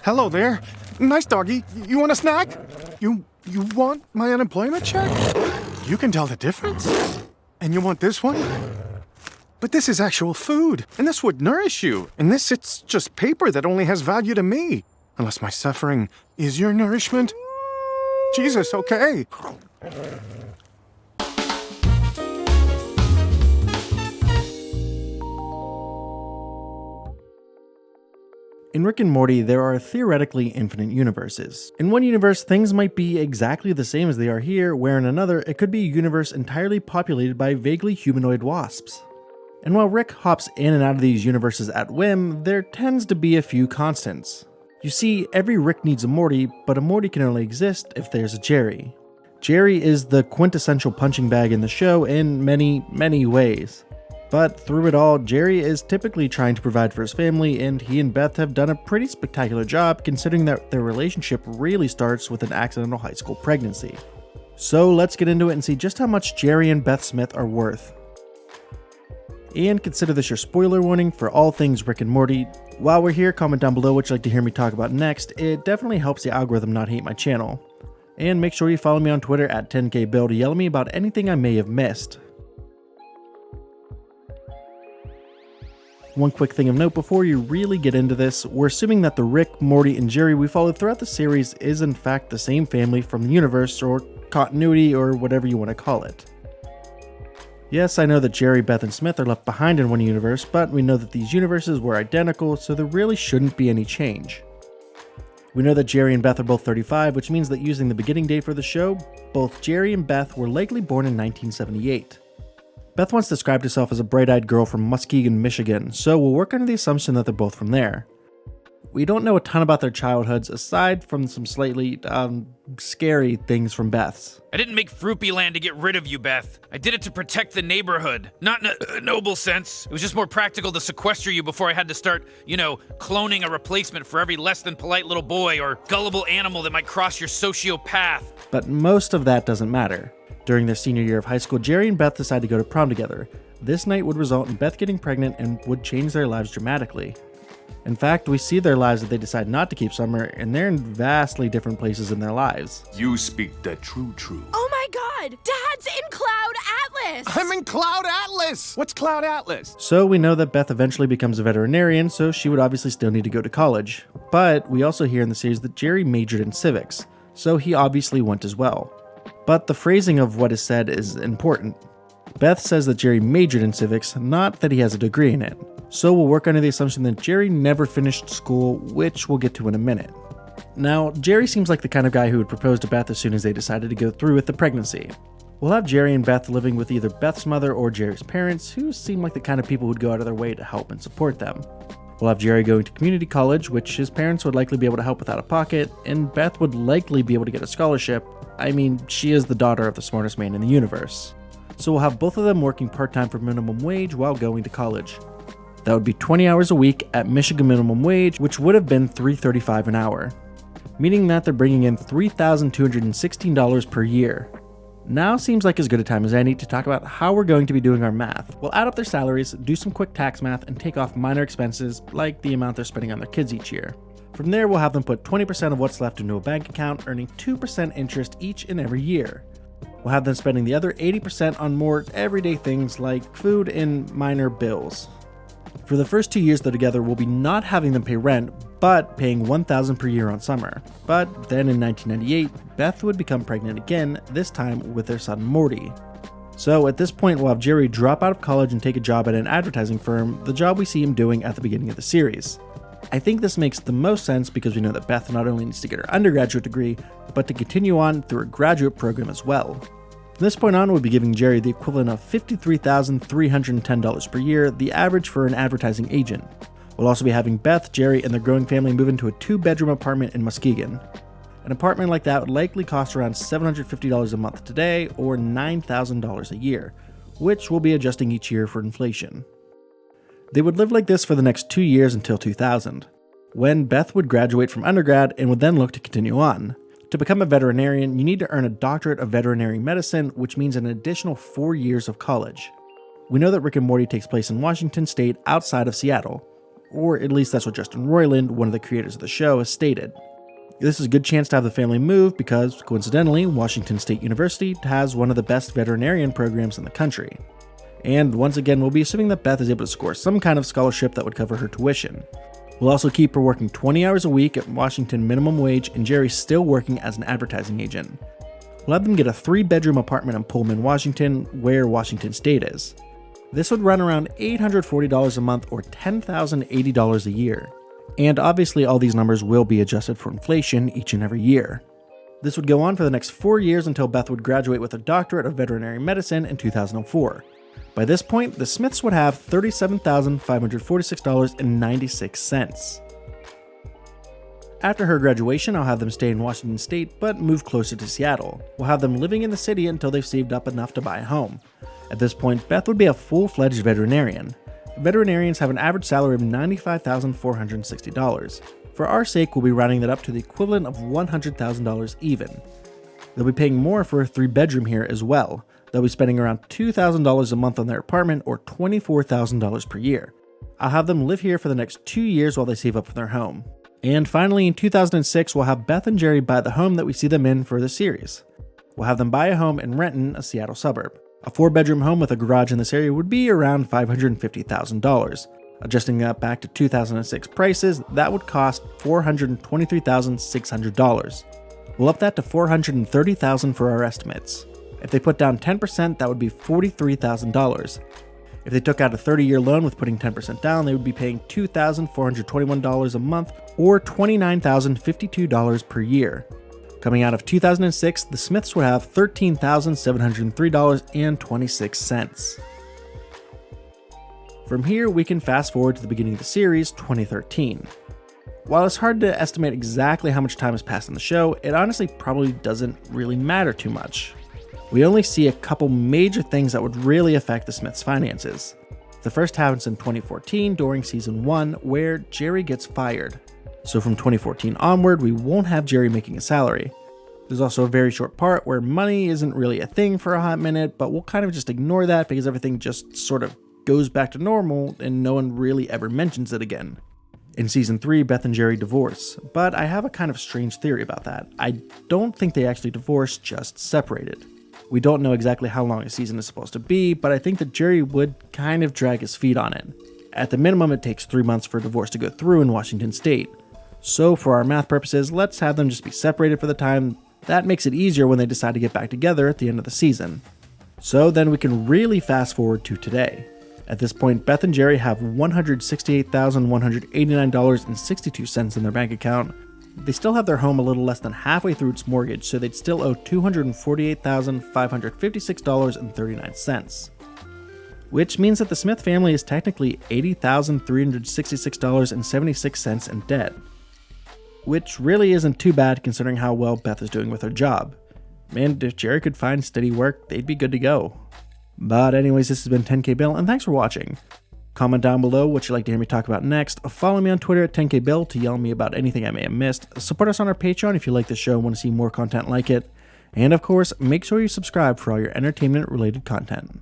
Hello there. Nice doggy. You want a snack? You want my unemployment check? You can tell the difference. And you want this one? But this is actual food, and this would nourish you. And this, it's just paper that only has value to me. Unless my suffering is your nourishment. Jesus, okay. In Rick and Morty, there are theoretically infinite universes. In one universe, things might be exactly the same as they are here, where in another, it could be a universe entirely populated by vaguely humanoid wasps. And while Rick hops in and out of these universes at whim, there tends to be a few constants. You see, every Rick needs a Morty, but a Morty can only exist if there's a Jerry. Jerry is the quintessential punching bag in the show in many, many ways. But through it all, Jerry is typically trying to provide for his family, and he and Beth have done a pretty spectacular job considering that their relationship really starts with an accidental high school pregnancy. So let's get into it and see just how much Jerry and Beth Smith are worth. And consider this your spoiler warning for all things Rick and Morty. While we're here, comment down below what you'd like to hear me talk about next. It definitely helps the algorithm not hate my channel. And make sure you follow me on Twitter at 10kbill to yell at me about anything I may have missed. One quick thing of note before you really get into this, we're assuming that the Rick, Morty, and Jerry we followed throughout the series is in fact the same family from the universe, or continuity, or whatever you want to call it. Yes, I know that Jerry, Beth, and Smith are left behind in one universe, but we know that these universes were identical, so there really shouldn't be any change. We know that Jerry and Beth are both 35, which means that using the beginning date for the show, both Jerry and Beth were likely born in 1978. Beth once described herself as a bright-eyed girl from Muskegon, Michigan, so we'll work under the assumption that they're both from there. We don't know a ton about their childhoods, aside from some slightly, scary things from Beth's. I didn't make Fruity Land to get rid of you, Beth. I did it to protect the neighborhood. Not in a noble sense. It was just more practical to sequester you before I had to start, cloning a replacement for every less than polite little boy or gullible animal that might cross your sociopath. But most of that doesn't matter. During their senior year of high school, Jerry and Beth decide to go to prom together. This night would result in Beth getting pregnant and would change their lives dramatically. In fact, we see their lives that they decide not to keep summer, and they're in vastly different places in their lives. You speak the true. Oh my god! Dad's in Cloud Atlas! I'm in Cloud Atlas! What's Cloud Atlas? So we know that Beth eventually becomes a veterinarian, so she would obviously still need to go to college. But we also hear in the series that Jerry majored in civics, so he obviously went as well. But the phrasing of what is said is important. Beth says that Jerry majored in civics, not that he has a degree in it. So we'll work under the assumption that Jerry never finished school, which we'll get to in a minute. Now, Jerry seems like the kind of guy who would propose to Beth as soon as they decided to go through with the pregnancy. We'll have Jerry and Beth living with either Beth's mother or Jerry's parents, who seem like the kind of people who'd go out of their way to help and support them. We'll have Jerry going to community college, which his parents would likely be able to help with out of pocket, and Beth would likely be able to get a scholarship. I mean, she is the daughter of the smartest man in the universe. So we'll have both of them working part-time for minimum wage while going to college. That would be 20 hours a week at Michigan minimum wage, which would have been $3.35 an hour, meaning that they're bringing in $3,216 per year. Now seems like as good a time as any to talk about how we're going to be doing our math. We'll add up their salaries, do some quick tax math, and take off minor expenses like the amount they're spending on their kids each year. From there, we'll have them put 20% of what's left into a bank account, earning 2% interest each and every year. We'll have them spending the other 80% on more everyday things like food and minor bills. For the first 2 years they're together, we'll be not having them pay rent, but paying $1,000 per year on summer. But then in 1998, Beth would become pregnant again, this time with their son Morty. So at this point, we'll have Jerry drop out of college and take a job at an advertising firm, the job we see him doing at the beginning of the series. I think this makes the most sense because we know that Beth not only needs to get her undergraduate degree, but to continue on through a graduate program as well. From this point on, we'll be giving Jerry the equivalent of $53,310 per year, the average for an advertising agent. We'll also be having Beth, Jerry, and their growing family move into a 2-bedroom apartment in Muskegon. An apartment like that would likely cost around $750 a month today, or $9,000 a year, which we'll be adjusting each year for inflation. They would live like this for the next 2 years until 2000, when Beth would graduate from undergrad and would then look to continue on. To become a veterinarian, you need to earn a doctorate of veterinary medicine, which means an additional 4 years of college. We know that Rick and Morty takes place in Washington State outside of Seattle. or at least that's what Justin Roiland, one of the creators of the show, has stated. This is a good chance to have the family move because, coincidentally, Washington State University has one of the best veterinarian programs in the country. And once again, we'll be assuming that Beth is able to score some kind of scholarship that would cover her tuition. We'll also keep her working 20 hours a week at Washington minimum wage, and Jerry's still working as an advertising agent. We'll have them get a 3-bedroom apartment in Pullman, Washington, where Washington State is. This would run around $840 a month or $10,080 a year. And obviously all these numbers will be adjusted for inflation each and every year. This would go on for the next 4 years until Beth would graduate with a doctorate of veterinary medicine in 2004. By this point, the Smiths would have $37,546.96. After her graduation, I'll have them stay in Washington State but move closer to Seattle. We'll have them living in the city until they've saved up enough to buy a home. At this point, Beth would be a full-fledged veterinarian. Veterinarians have an average salary of $95,460. For our sake, we'll be rounding that up to the equivalent of $100,000 even. They'll be paying more for a 3-bedroom here as well. They'll be spending around $2,000 a month on their apartment or $24,000 per year. I'll have them live here for the next 2 years while they save up for their home. And finally, in 2006, we'll have Beth and Jerry buy the home that we see them in for the series. We'll have them buy a home in Renton, a Seattle suburb. A 4-bedroom home with a garage in this area would be around $550,000. Adjusting that back to 2006 prices, that would cost $423,600. We'll up that to $430,000 for our estimates. If they put down 10%, that would be $43,000. If they took out a 30-year loan with putting 10% down, they would be paying $2,421 a month or $29,052 per year. Coming out of 2006, the Smiths would have $13,703.26. From here, we can fast forward to the beginning of the series, 2013. While it's hard to estimate exactly how much time has passed in the show, it honestly probably doesn't really matter too much. We only see a couple major things that would really affect the Smiths' finances. The first happens in 2014 during season 1, where Jerry gets fired. So from 2014 onward, we won't have Jerry making a salary. There's also a very short part where money isn't really a thing for a hot minute, but we'll kind of just ignore that because everything just sort of goes back to normal and no one really ever mentions it again. In season 3, Beth and Jerry divorce, but I have a kind of strange theory about that. I don't think they actually divorced, just separated. We don't know exactly how long a season is supposed to be, but I think that Jerry would kind of drag his feet on it. At the minimum, it takes 3 months for a divorce to go through in Washington State. So for our math purposes, let's have them just be separated for the time. That makes it easier when they decide to get back together at the end of the season. So then we can really fast forward to today. At this point, Beth and Jerry have $168,189.62 in their bank account. They still have their home a little less than halfway through its mortgage, so they'd still owe $248,556.39. Which means that the Smith family is technically $80,366.76 in debt. Which really isn't too bad considering how well Beth is doing with her job. And if Jerry could find steady work, they'd be good to go. But anyways, this has been 10K Bill, and thanks for watching. Comment down below what you'd like to hear me talk about next. Follow me on Twitter at 10K Bill to yell at me about anything I may have missed. Support us on our Patreon if you like the show and want to see more content like it. And of course, make sure you subscribe for all your entertainment related content.